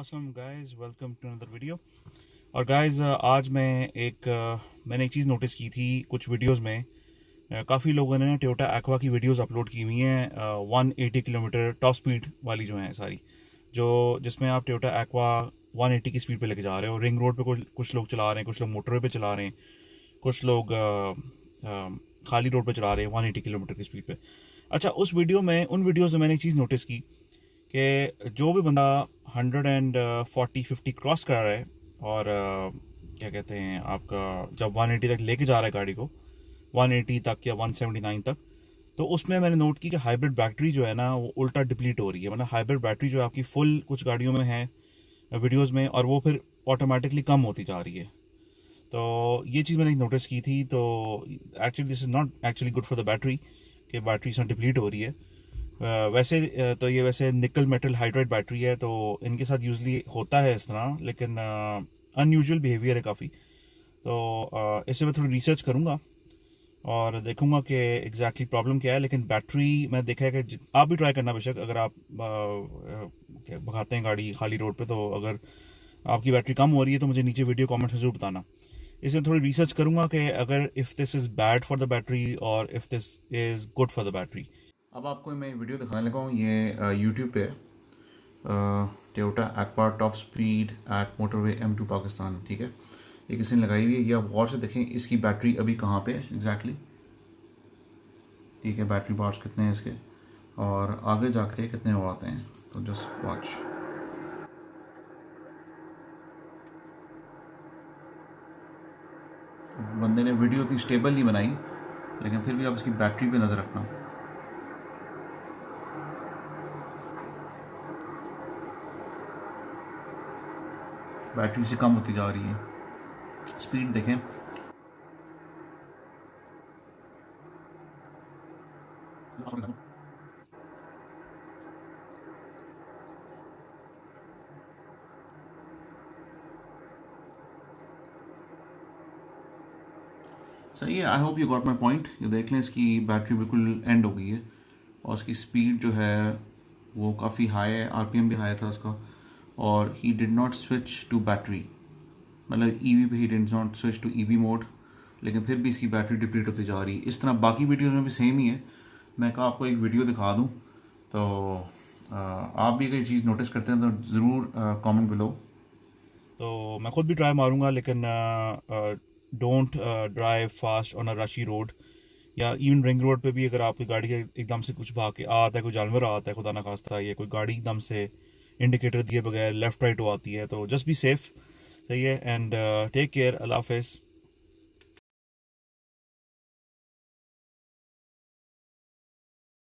awesome guys, welcome to another video. और guys आज मैंने एक चीज़ नोटिस की थी कुछ वीडियोस में। काफ़ी लोगों ने टोयोटा एक्वा की वीडियोस अपलोड की हुई हैं 180 किलोमीटर टॉप स्पीड वाली जो हैं सारी, जो जिसमें आप टोयोटा एक्वा 180 की स्पीड पे लेके जा रहे हो। रिंग रोड पे कुछ लोग चला रहे हैं, कुछ लोग मोटरवे पे चला रहे हैं, कुछ लोग खाली रोड पे चला रहे हैं 180 किलोमीटर की स्पीड पे। अच्छा, उन वीडियोज़ में मैंने एक चीज़ नोटिस की कि जो भी बंदा 140-50 क्रॉस कर रहा है और क्या कहते हैं आपका जब 180 तक लेके जा रहा है गाड़ी को, 180 तक या 179 तक, तो उसमें मैंने नोट की कि हाइब्रिड बैटरी जो है ना वो उल्टा डिप्लीट हो रही है। मतलब हाइब्रिड बैटरी जो आपकी फुल कुछ गाड़ियों में है वीडियोस में, और वो फिर ऑटोमेटिकली कम होती जा रही है। तो ये चीज़ मैंने नोटिस की थी। तो actually this is not actually good for the battery कि बैटरी इसमें डिप्लीट हो रही है। वैसे ये वैसे निकल मेटल हाइड्राइड बैटरी है, तो इनके साथ यूजली होता है इस तरह, लेकिन अनयूजुअल बिहेवियर है काफ़ी। तो इससे मैं थोड़ी रिसर्च करूँगा और देखूंगा कि एग्जैक्टली प्रॉब्लम क्या है। लेकिन बैटरी मैं देखा है कि आप भी ट्राई करना बेशक, अगर आप भगाते हैं गाड़ी खाली रोड पे, तो अगर आपकी बैटरी कम हो रही है तो मुझे नीचे वीडियो कमेंट में ज़रूर बताना। इसमें थोड़ी रिसर्च करूँगा कि अगर if this is bad for the battery और if this is good for the battery. अब आपको मैं वीडियो दिखाने लगा हूँ, ये यूट्यूब पे Toyota aqua top speed at motorway M2 Pakistan, ठीक है। ये किसी ने लगाई हुई है, ये आप गौर से देखें इसकी बैटरी अभी कहाँ पे है एग्जैक्टली, ठीक है। बैटरी बार्स कितने हैं इसके और आगे जाके कितने हो आते हैं, तो जस्ट वॉच। बंदे ने वीडियो इतनी स्टेबल नहीं बनाई, लेकिन फिर भी आप इसकी बैटरी पे नज़र रखना। बैटरी से कम होती जा रही है, स्पीड देखें। सही है, I hope you got my point. ये देख लें, इसकी बैटरी बिल्कुल एंड हो गई है और उसकी स्पीड जो है वो काफ़ी हाई है, RPM भी हाई था उसका। और he did not switch to battery, मतलब ईवी पे he did not switch to EV mode, लेकिन फिर भी इसकी बैटरी डिप्लीट होती जा रही है। इस तरह बाकी वीडियोज़ में भी सेम ही है। मैं कहा आपको एक वीडियो दिखा दूँ, तो आप भी अगर चीज़ नोटिस करते हैं तो ज़रूर कमेंट बिलो। तो मैं खुद भी ट्राई मारूंगा, लेकिन don't drive fast on a रशी रोड या इवन रिंग रोड पे भी। अगर आपकी गाड़ी के एकदम से कुछ भाग के आता है, कोई जानवर आता है खुदा ना खास्ता, या कोई गाड़ी एकदम से इंडिकेटर दिए बगैर लेफ्ट राइट हो आती है, तो जस्ट बी सेफ। सही है, एंड टेक केयर। अल्लाह हाफिज़।